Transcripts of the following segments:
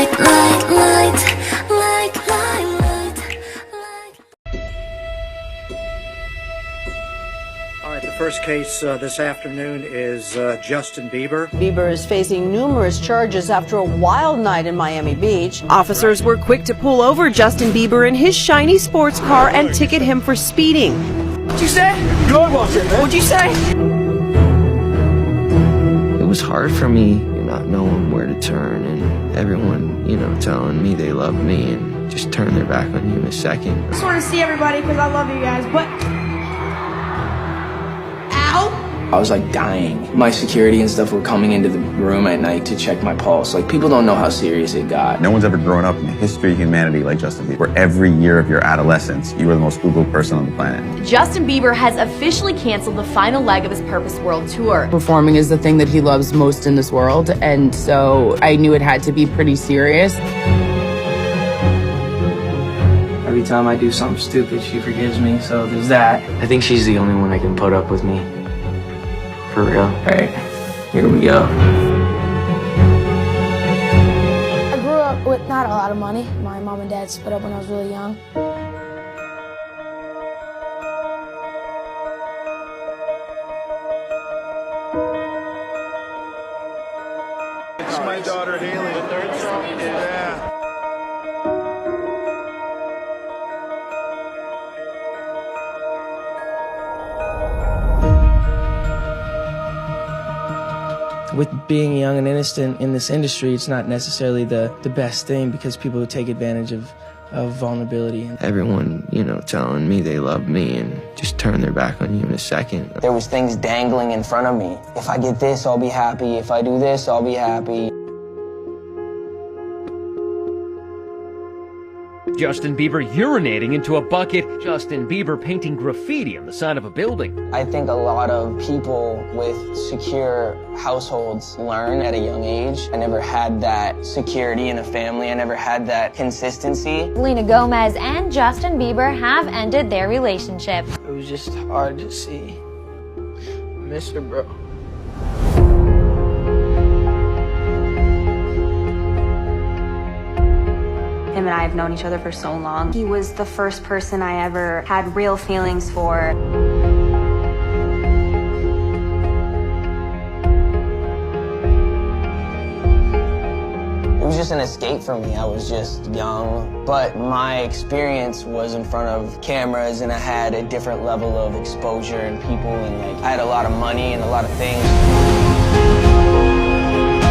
All right, the first case this afternoon is Justin Bieber. Bieber is facing numerous charges after a wild night in Miami Beach. Officers were quick to pull over Justin Bieber in his shiny sports car and ticket him for speeding. What'd you say? Good watching, man. What'd you say? It was hard for me not knowing where to turn and everyone, telling me they love me and just turn their back on you in a second. I just want to see everybody because I love you guys, but... I was like dying. My security and stuff were coming into the room at night to check my pulse. Like, people don't know how serious it got. No one's ever grown up in the history of humanity like Justin Bieber. Where every year of your adolescence, you were the most Googled person on the planet. Justin Bieber has officially canceled the final leg of his Purpose World Tour. Performing is the thing that he loves most in this world, and so I knew it had to be pretty serious. Every time I do something stupid, she forgives me, so there's that. I think she's the only one that can put up with me. For real. All right, here we go. I grew up with not a lot of money. My mom and dad split up when I was really young. It's my daughter Haley, the third song. Yeah. With being young and innocent in this industry, it's not necessarily the best thing because people take advantage of vulnerability. Everyone, telling me they love me and just turn their back on you in a second. There was things dangling in front of me. If I get this, I'll be happy. If I do this, I'll be happy. Justin Bieber urinating into a bucket. Justin Bieber painting graffiti on the side of a building. I think a lot of people with secure households learn at a young age. I never had that security in a family. I never had that consistency. Selena Gomez and Justin Bieber have ended their relationship. It was just hard to see. I miss her, bro. Him and I have known each other for so long. He was the first person I ever had real feelings for. It was just an escape for me. I was just young, but my experience was in front of cameras and I had a different level of exposure and people, and I had a lot of money and a lot of things.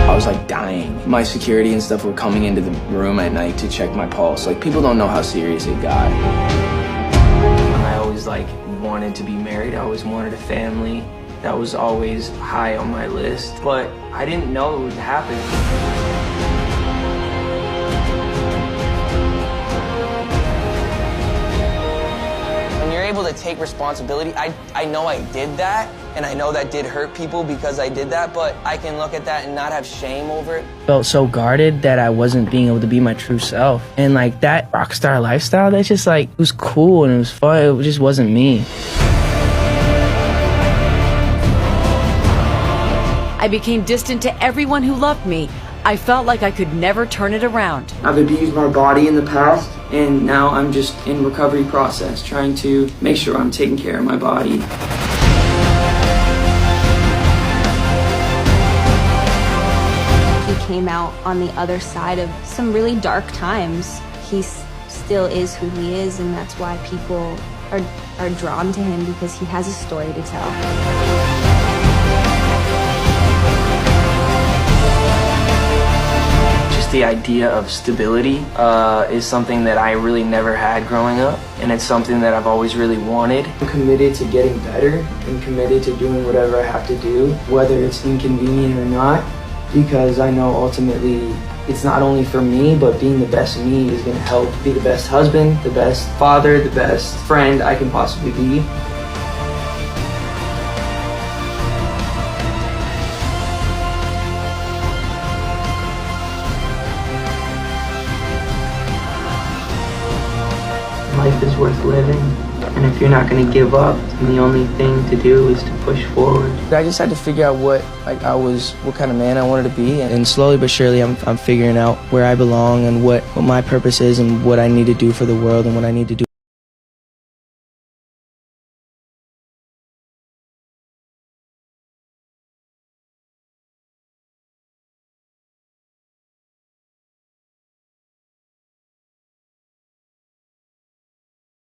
I was like dying. My security and stuff were coming into the room at night to check my pulse. Like, people don't know how serious it got. And I always wanted to be married. I always wanted a family. That was always high on my list, but I didn't know it would happen. When you're able to take responsibility, I know I did that, and I know that did hurt people because I did that, but I can look at that and not have shame over it. Felt so guarded that I wasn't being able to be my true self. And that rock star lifestyle, that's just it was cool and it was fun. It just wasn't me. I became distant to everyone who loved me. I felt like I could never turn it around. I've abused my body in the past, and now I'm just in recovery process, trying to make sure I'm taking care of my body. He came out on the other side of some really dark times. He still is who he is, and that's why people are drawn to him, because he has a story to tell. The idea of stability is something that I really never had growing up, and it's something that I've always really wanted. I'm committed to getting better and committed to doing whatever I have to do, whether it's inconvenient or not, because I know ultimately it's not only for me, but being the best me is going to help be the best husband, the best father, the best friend I can possibly be. Life is worth living. And if you're not going to give up, then the only thing to do is to push forward. I just had to figure out what kind of man I wanted to be, and slowly but surely I'm figuring out where I belong and what my purpose is and what I need to do for the world and what I need to do.